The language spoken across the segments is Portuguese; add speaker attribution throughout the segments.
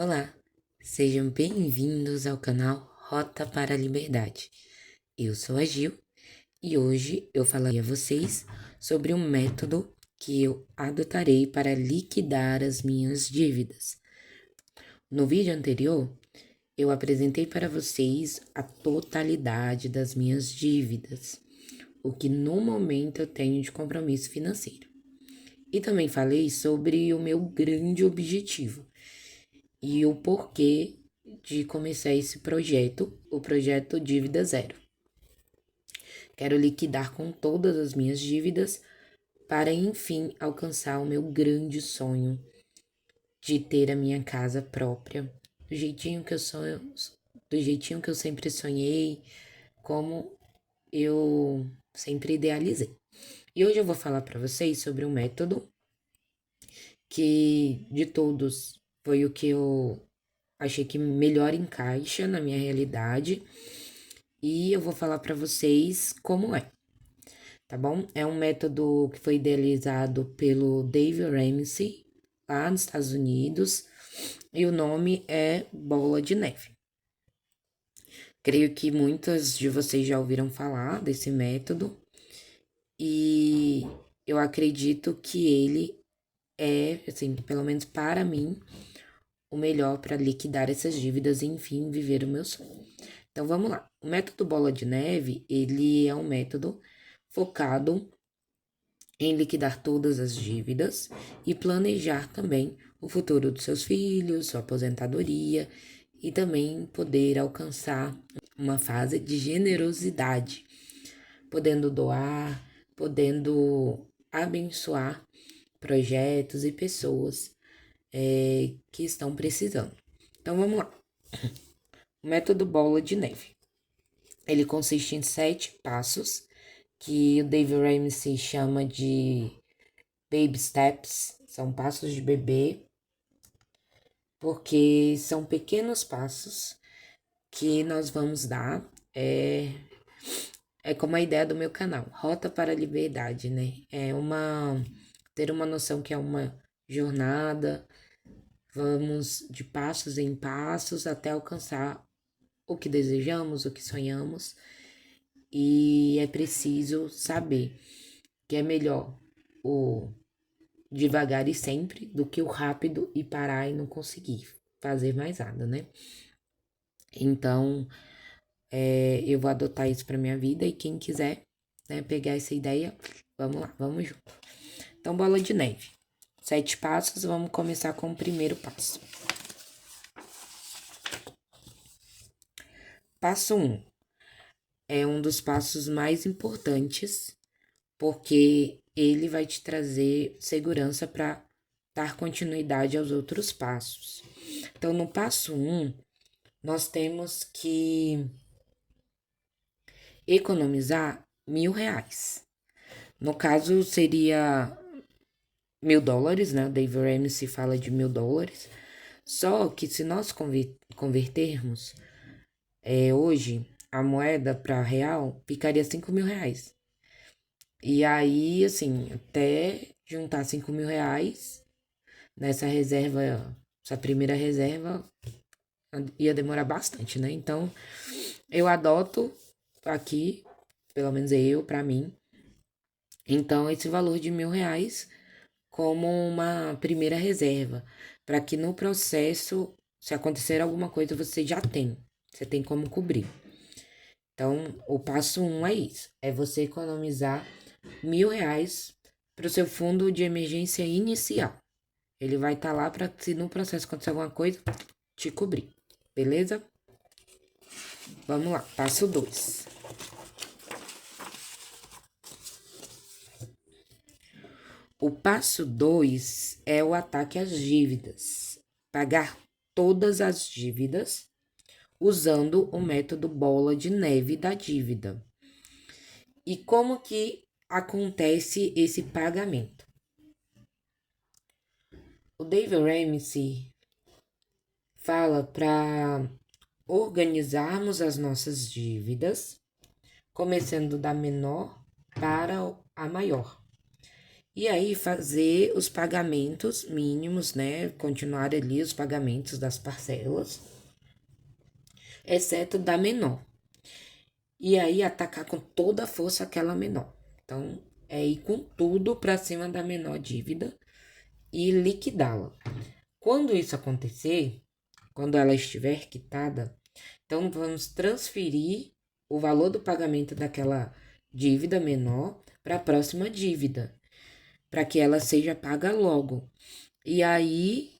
Speaker 1: Olá, sejam bem-vindos ao canal Rota para a Liberdade. Eu sou a Gil e hoje eu falarei a vocês sobre um método que eu adotarei para liquidar as minhas dívidas. No vídeo anterior, eu apresentei para vocês a totalidade das minhas dívidas, o que no momento eu tenho de compromisso financeiro. E também falei sobre o meu grande objetivo e o porquê de começar esse projeto, o projeto Dívida Zero. Quero liquidar com todas as minhas dívidas para, enfim, alcançar o meu grande sonho de ter a minha casa própria, do jeitinho que eu sonho, do jeitinho que eu sempre sonhei, como eu sempre idealizei. E hoje eu vou falar para vocês sobre um método que de todos foi o que eu achei que melhor encaixa na minha realidade e eu vou falar para vocês como é, tá bom? É um método que foi idealizado pelo Dave Ramsey, lá nos Estados Unidos, e o nome é Bola de Neve. Creio que muitas de vocês já ouviram falar desse método e eu acredito que ele é, assim, pelo menos para mim, o melhor para liquidar essas dívidas e, enfim, viver o meu sonho. Então, vamos lá. O método Bola de Neve, ele é um método focado em liquidar todas as dívidas e planejar também o futuro dos seus filhos, sua aposentadoria e também poder alcançar uma fase de generosidade, podendo doar, podendo abençoar projetos e pessoas que estão precisando. Então vamos lá. O método Bola de Neve. Ele consiste em 7 passos que o Dave Ramsey chama de baby steps, são passos de bebê, porque são pequenos passos que nós vamos dar. É como a ideia do meu canal, Rota para a Liberdade, né? Ter uma noção que é uma jornada, vamos de passos em passos até alcançar o que desejamos, o que sonhamos, e é preciso saber que é melhor o devagar e sempre do que o rápido e parar e não conseguir fazer mais nada, né? Então, eu vou adotar isso para minha vida e quem quiser, né, pegar essa ideia, vamos lá, vamos junto. Então, bola de neve. 7 passos, vamos começar com o primeiro passo. Passo 1 é um dos passos mais importantes, porque ele vai te trazer segurança para dar continuidade aos outros passos. Então, no passo 1, nós temos que economizar R$ 1.000. No caso, seria US$ 1.000, né? O Dave Ramsey fala de US$ 1.000. Só que se nós convertermos hoje a moeda para real, ficaria R$ 5.000. E aí, assim, até juntar R$ 5.000 nessa reserva, essa primeira reserva, ia demorar bastante, né? Então, eu adoto aqui, pelo menos eu, para mim, então esse valor de R$ 1.000 como uma primeira reserva, para que no processo, se acontecer alguma coisa, você tem como cobrir. Então, o passo 1 é isso, é você economizar R$ 1.000 para o seu fundo de emergência inicial. Ele vai estar lá para, se no processo acontecer alguma coisa, te cobrir, beleza? Vamos lá, passo 2. O passo 2 é o ataque às dívidas. Pagar todas as dívidas usando o método bola de neve da dívida. E como que acontece esse pagamento? O Dave Ramsey fala para organizarmos as nossas dívidas, começando da menor para a maior. E aí fazer os pagamentos mínimos, né? Continuar ali os pagamentos das parcelas, exceto da menor. E aí atacar com toda a força aquela menor. Então, é ir com tudo para cima da menor dívida e liquidá-la. Quando isso acontecer, quando ela estiver quitada, então vamos transferir o valor do pagamento daquela dívida menor para a próxima dívida, para que ela seja paga logo. E aí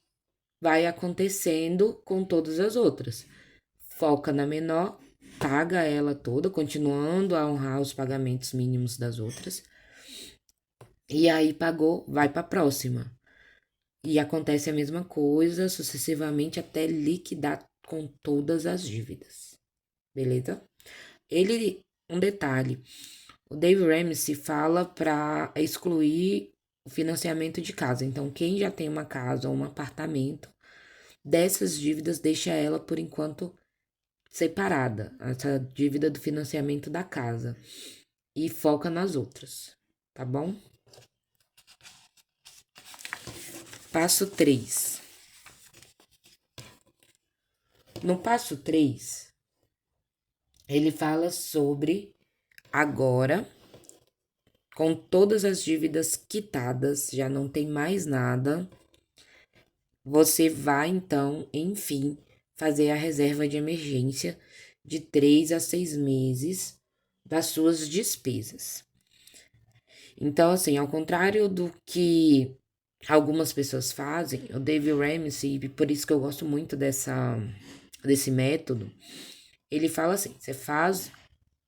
Speaker 1: vai acontecendo com todas as outras. Foca na menor, paga ela toda, continuando a honrar os pagamentos mínimos das outras. E aí pagou, vai para a próxima. E acontece a mesma coisa sucessivamente até liquidar com todas as dívidas. Beleza? Um detalhe, o Dave Ramsey fala para excluir o financiamento de casa. Então, quem já tem uma casa ou um apartamento, dessas dívidas deixa ela por enquanto separada, essa dívida do financiamento da casa, e foca nas outras, tá bom? Passo 3. No passo 3, ele fala sobre agora, com todas as dívidas quitadas, já não tem mais nada, você vai então, enfim, fazer a reserva de emergência de 3 a 6 meses das suas despesas. Então, assim, ao contrário do que algumas pessoas fazem, o Dave Ramsey, por isso que eu gosto muito desse método, ele fala assim: você faz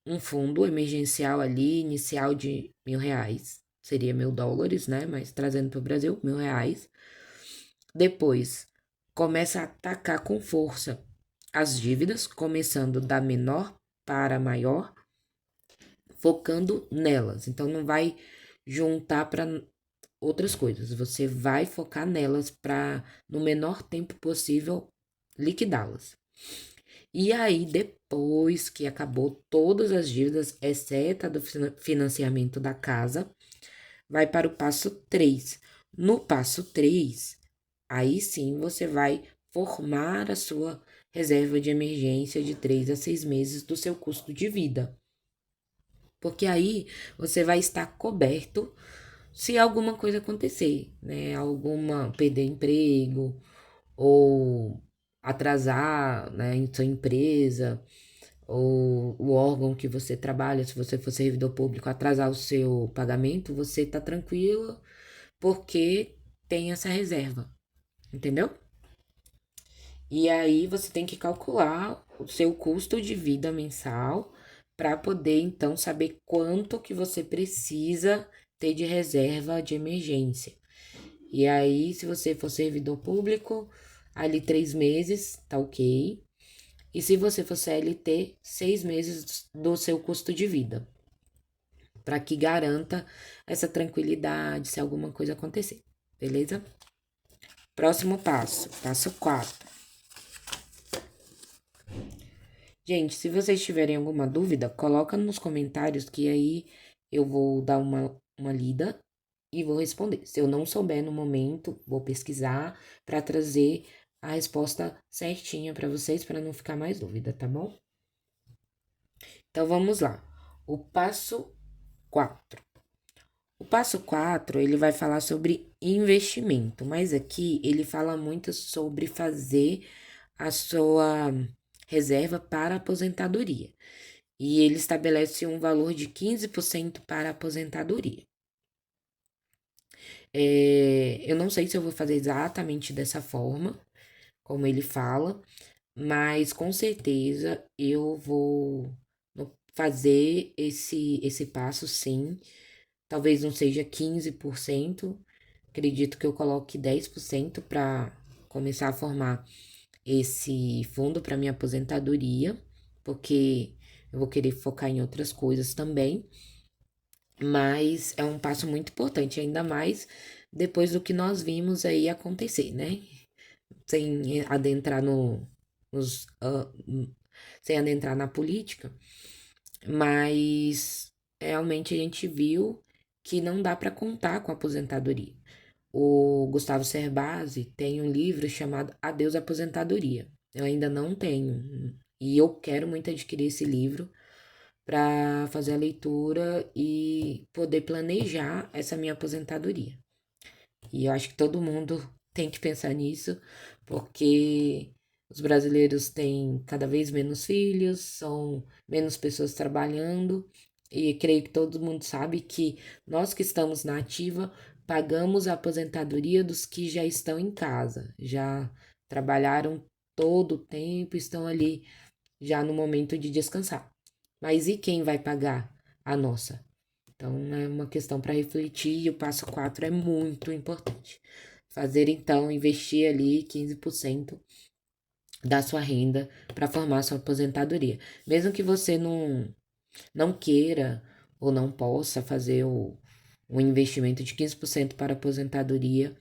Speaker 1: um fundo emergencial ali, inicial de R$ 1.000, seria US$ 1.000, né? Mas trazendo para o Brasil, R$ 1.000. Depois, começa a atacar com força as dívidas, começando da menor para a maior, focando nelas. Então, não vai juntar para outras coisas. Você vai focar nelas para, no menor tempo possível, liquidá-las. E aí, depois que acabou todas as dívidas, exceto a do financiamento da casa, vai para o passo 3. No passo 3, aí sim você vai formar a sua reserva de emergência de 3 a 6 meses do seu custo de vida. Porque aí você vai estar coberto se alguma coisa acontecer, né? Alguma perder emprego ou atrasar, né, em sua empresa, ou o órgão que você trabalha, se você for servidor público, atrasar o seu pagamento, você tá tranquilo porque tem essa reserva, entendeu? E aí você tem que calcular o seu custo de vida mensal para poder então saber quanto que você precisa ter de reserva de emergência. E aí, se você for servidor público, ali 3 meses, tá ok. E se você for CLT, 6 meses do seu custo de vida, para que garanta essa tranquilidade se alguma coisa acontecer, beleza? Próximo passo, passo 4. Gente, se vocês tiverem alguma dúvida, coloca nos comentários que aí eu vou dar uma lida e vou responder. Se eu não souber no momento, vou pesquisar para trazer a resposta certinha para vocês, para não ficar mais dúvida, tá bom? Então vamos lá. O passo 4. O passo 4, ele vai falar sobre investimento, mas aqui ele fala muito sobre fazer a sua reserva para aposentadoria. E ele estabelece um valor de 15% para aposentadoria. Eu não sei se eu vou fazer exatamente dessa forma, como ele fala, mas com certeza eu vou fazer esse passo sim. Talvez não seja 15%, acredito que eu coloque 10% para começar a formar esse fundo para minha aposentadoria, porque eu vou querer focar em outras coisas também, mas é um passo muito importante, ainda mais depois do que nós vimos aí acontecer, né? Sem adentrar nos, sem adentrar na política, mas realmente a gente viu que não dá para contar com a aposentadoria. O Gustavo Cerbasi tem um livro chamado Adeus Aposentadoria. Eu ainda não tenho. E eu quero muito adquirir esse livro para fazer a leitura e poder planejar essa minha aposentadoria. E eu acho que todo mundo tem que pensar nisso, porque os brasileiros têm cada vez menos filhos, são menos pessoas trabalhando, e creio que todo mundo sabe que nós que estamos na ativa pagamos a aposentadoria dos que já estão em casa, já trabalharam todo o tempo, estão ali já no momento de descansar. Mas e quem vai pagar a nossa? Então, é uma questão para refletir e o passo 4 é muito importante. Fazer, então, investir ali 15% da sua renda para formar sua aposentadoria. Mesmo que você não queira ou não possa fazer um investimento de 15% para aposentadoria,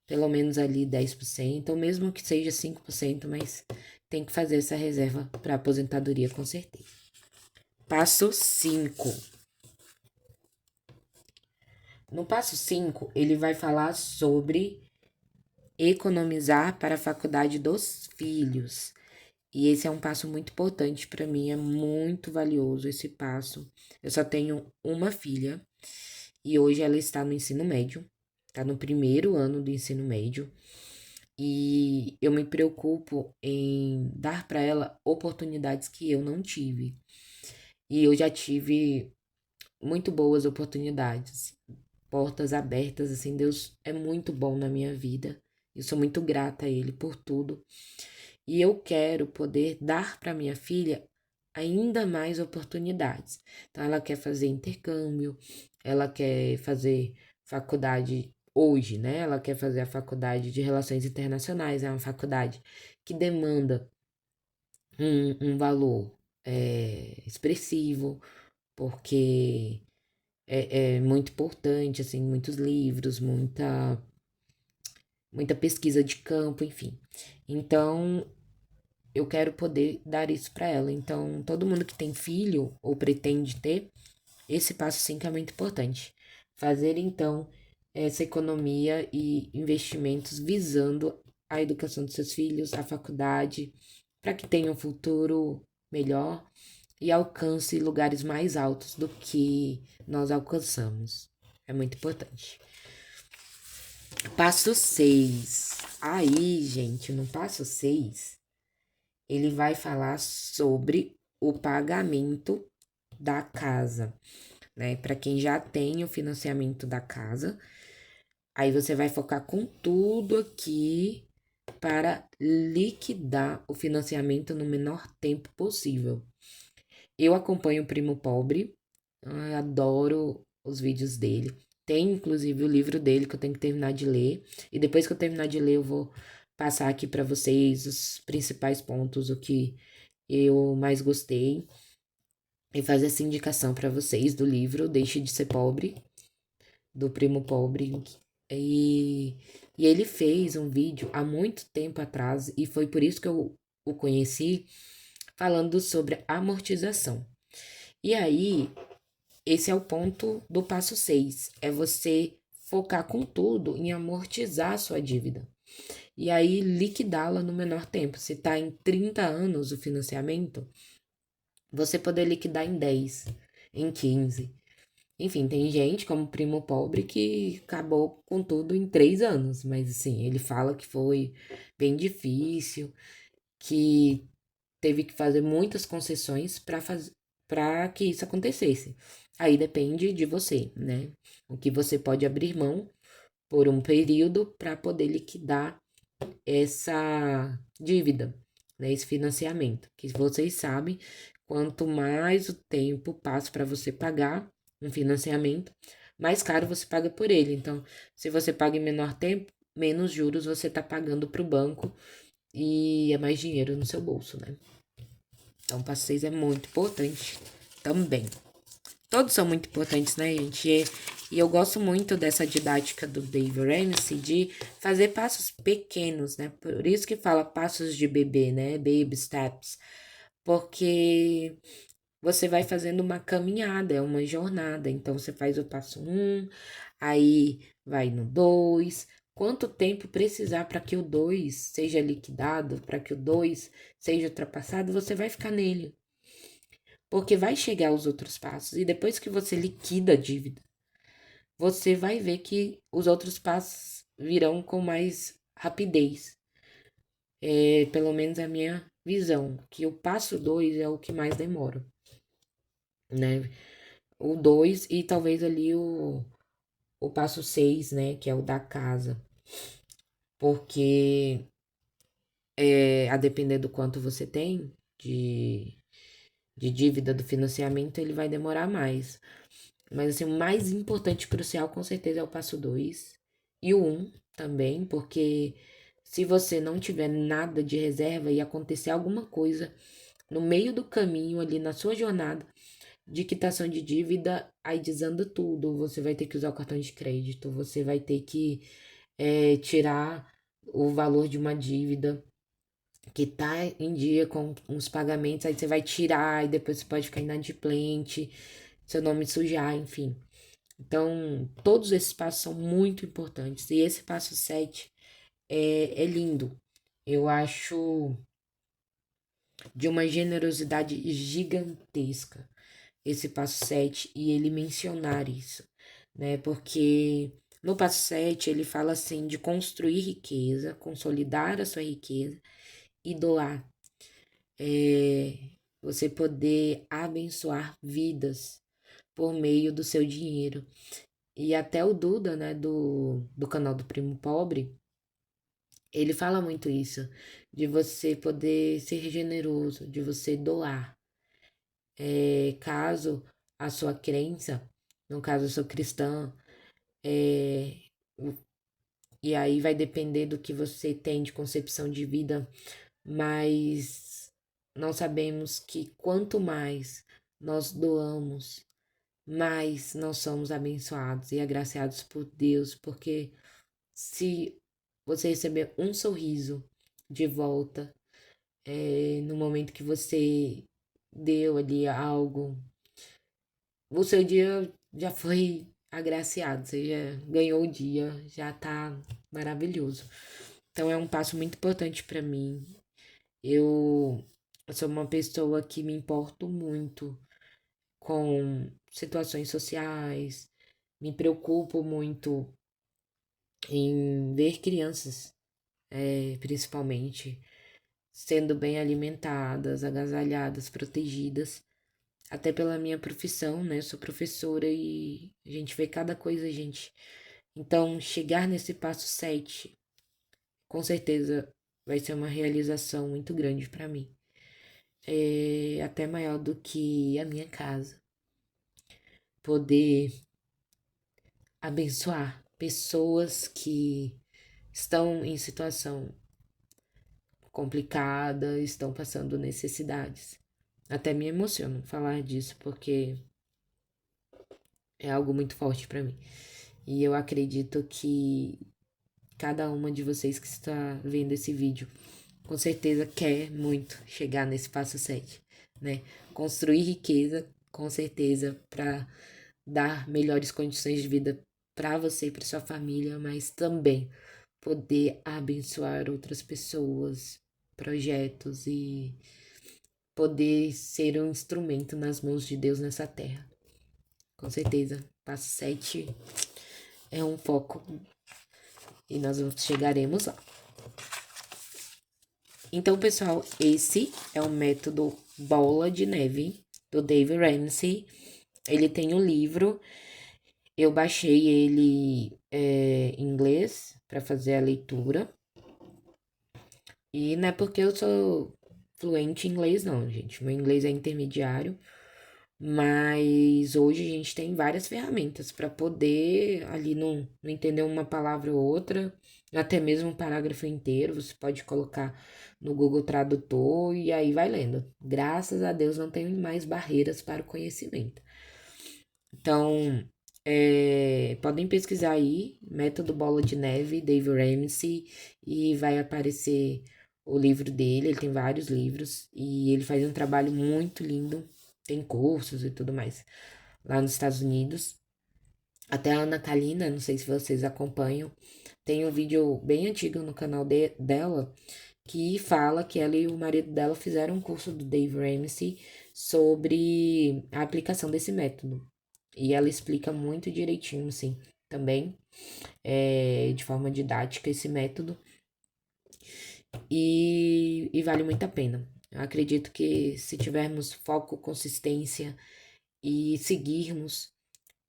Speaker 1: pelo menos ali 10%, ou mesmo que seja 5%, mas tem que fazer essa reserva para aposentadoria com certeza. Passo 5. No passo 5, ele vai falar sobre economizar para a faculdade dos filhos. E esse é um passo muito importante para mim, é muito valioso esse passo. Eu só tenho uma filha e hoje ela está no ensino médio, está no primeiro ano do ensino médio. E eu me preocupo em dar para ela oportunidades que eu não tive. E eu já tive muito boas oportunidades, portas abertas, assim, Deus é muito bom na minha vida. Eu sou muito grata a Ele por tudo. E eu quero poder dar para minha filha ainda mais oportunidades. Então, ela quer fazer intercâmbio, ela quer fazer faculdade hoje, né? Ela quer fazer a faculdade de Relações Internacionais, é uma faculdade que demanda um valor expressivo, porque é muito importante, assim, muitos livros, muita pesquisa de campo, enfim. Então, eu quero poder dar isso para ela. Então, todo mundo que tem filho ou pretende ter, esse passo 5 é muito importante. Fazer, então, essa economia e investimentos visando a educação dos seus filhos, a faculdade, para que tenham um futuro melhor e alcance lugares mais altos do que nós alcançamos. É muito importante. Passo 6. Aí, gente, no passo 6, ele vai falar sobre o pagamento da casa, né? Para quem já tem o financiamento da casa, aí você vai focar com tudo aqui para liquidar o financiamento no menor tempo possível. Eu acompanho o Primo Pobre, adoro os vídeos dele. Tem inclusive o livro dele que eu tenho que terminar de ler. E depois que eu terminar de ler, eu vou passar aqui para vocês os principais pontos, o que eu mais gostei. E fazer essa indicação para vocês do livro Deixe de Ser Pobre, do Primo Pobre. E, e ele fez um vídeo há muito tempo atrás, e foi por isso que eu o conheci, falando sobre amortização. E aí, esse é o ponto do passo 6, é você focar com tudo em amortizar a sua dívida. E aí, liquidá-la no menor tempo. Se está em 30 anos o financiamento, você poder liquidar em 10, em 15. Enfim, tem gente como Primo Pobre que acabou com tudo em 3 anos. Mas assim, ele fala que foi bem difícil, que teve que fazer muitas concessões para que isso acontecesse. Aí depende de você, né? O que você pode abrir mão por um período para poder liquidar essa dívida, né? Esse financiamento. Que vocês sabem, quanto mais o tempo passa para você pagar um financiamento, mais caro você paga por ele. Então, se você paga em menor tempo, menos juros você está pagando para o banco e é mais dinheiro no seu bolso, né? Então, o passo 6 é muito importante também. Todos são muito importantes, né, gente? E eu gosto muito dessa didática do Dave Ramsey de fazer passos pequenos, né? Por isso que fala passos de bebê, né? Baby steps. Porque você vai fazendo uma caminhada, é uma jornada. Então, você faz o passo 1, aí vai no 2. Quanto tempo precisar para que o 2 seja liquidado, para que o 2 seja ultrapassado, você vai ficar nele. Porque vai chegar os outros passos. E depois que você liquida a dívida, você vai ver que os outros passos virão com mais rapidez. É pelo menos a minha visão, que o passo 2 é o que mais demora, né? O 2 e talvez ali o passo 6, né? Que é o da casa. Porque a depender do quanto você tem de dívida do financiamento, ele vai demorar mais. Mas assim, o mais importante, crucial, com certeza é o passo 2 e o 1 também, porque se você não tiver nada de reserva e acontecer alguma coisa no meio do caminho ali na sua jornada de quitação de dívida, aí desanda tudo. Você vai ter que usar o cartão de crédito, você vai ter que tirar o valor de uma dívida que tá em dia com os pagamentos, aí você vai tirar e depois você pode ficar inadimplente, seu nome sujar, enfim. Então, todos esses passos são muito importantes. E esse passo 7 é lindo. Eu acho de uma generosidade gigantesca esse passo 7 e ele mencionar isso, né? Porque no passo 7 ele fala assim de construir riqueza, consolidar a sua riqueza e doar. É, você poder abençoar vidas por meio do seu dinheiro. E até o Duda, né, do canal do Primo Pobre, ele fala muito isso, de você poder ser generoso, de você doar. Caso a sua crença, no caso eu sou cristã, é, e aí vai depender do que você tem de concepção de vida, mas nós sabemos que quanto mais nós doamos, mais nós somos abençoados e agraciados por Deus, porque se você receber um sorriso de volta, no momento que você deu ali algo, o seu dia já foi agraciado, você já ganhou o dia, já tá maravilhoso. Então é um passo muito importante para mim. Eu sou uma pessoa que me importo muito com situações sociais, me preocupo muito em ver crianças, principalmente, sendo bem alimentadas, agasalhadas, protegidas, até pela minha profissão, né? Eu sou professora e a gente vê cada coisa, gente. Então, chegar nesse passo 7, com certeza vai ser uma realização muito grande para mim. É até maior do que a minha casa. Poder abençoar pessoas que estão em situação complicada, estão passando necessidades. Até me emociono falar disso, porque é algo muito forte para mim. E eu acredito que cada uma de vocês que está vendo esse vídeo, com certeza quer muito chegar nesse passo 7, né? Construir riqueza, com certeza, para dar melhores condições de vida para você e para sua família, mas também poder abençoar outras pessoas, projetos e poder ser um instrumento nas mãos de Deus nessa terra. Com certeza, passo 7 é um foco e nós chegaremos lá. Então, pessoal, esse é o método Bola de Neve do Dave Ramsey. Ele tem um livro, eu baixei ele em inglês para fazer a leitura. E não é porque eu sou fluente em inglês, não, gente. Meu inglês é intermediário. Mas hoje a gente tem várias ferramentas para poder ali não entender uma palavra ou outra, até mesmo um parágrafo inteiro, você pode colocar no Google Tradutor e aí vai lendo. Graças a Deus não tem mais barreiras para o conhecimento. Então, podem pesquisar aí, Método Bola de Neve, Dave Ramsey, e vai aparecer o livro dele, ele tem vários livros, e ele faz um trabalho muito lindo tem cursos e tudo mais lá nos Estados Unidos. Até a Ana Kalina, não sei se vocês acompanham, tem um vídeo bem antigo no canal dela que fala que ela e o marido dela fizeram um curso do Dave Ramsey sobre a aplicação desse método. E ela explica muito direitinho, assim, também, de forma didática, esse método. E vale muito a pena. Eu acredito que se tivermos foco, consistência e seguirmos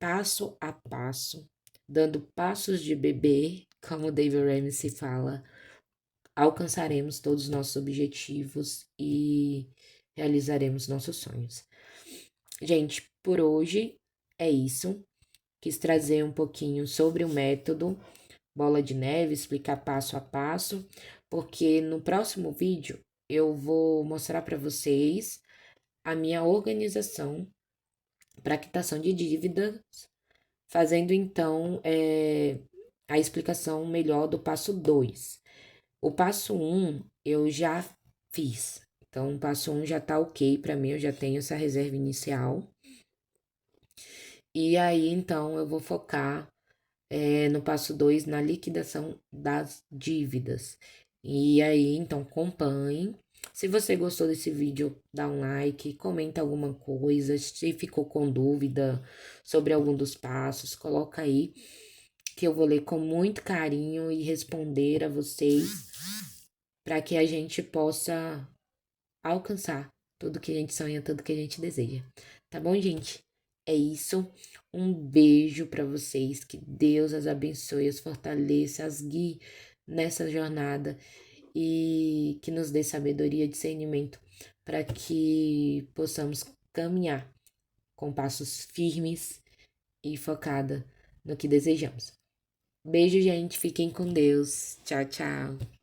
Speaker 1: passo a passo, dando passos de bebê, como o David Ramsey fala, alcançaremos todos os nossos objetivos e realizaremos nossos sonhos. Gente, por hoje é isso. Quis trazer um pouquinho sobre o método Bola de Neve, explicar passo a passo, porque no próximo vídeo eu vou mostrar para vocês a minha organização para quitação de dívidas, fazendo então a explicação melhor do passo 2. O passo 1 eu já fiz, então o passo 1 já tá ok para mim, eu já tenho essa reserva inicial. E aí então eu vou focar no passo 2 na liquidação das dívidas. E aí então acompanhe. Se você gostou desse vídeo, dá um like, comenta alguma coisa, se ficou com dúvida sobre algum dos passos, coloca aí que eu vou ler com muito carinho e responder a vocês para que a gente possa alcançar tudo que a gente sonha, tudo que a gente deseja. Tá bom, gente? É isso. Um beijo para vocês. Que Deus as abençoe, as fortaleça, as guie nessa jornada e que nos dê sabedoria e discernimento para que possamos caminhar com passos firmes e focada no que desejamos. Beijo, gente. Fiquem com Deus. Tchau, tchau.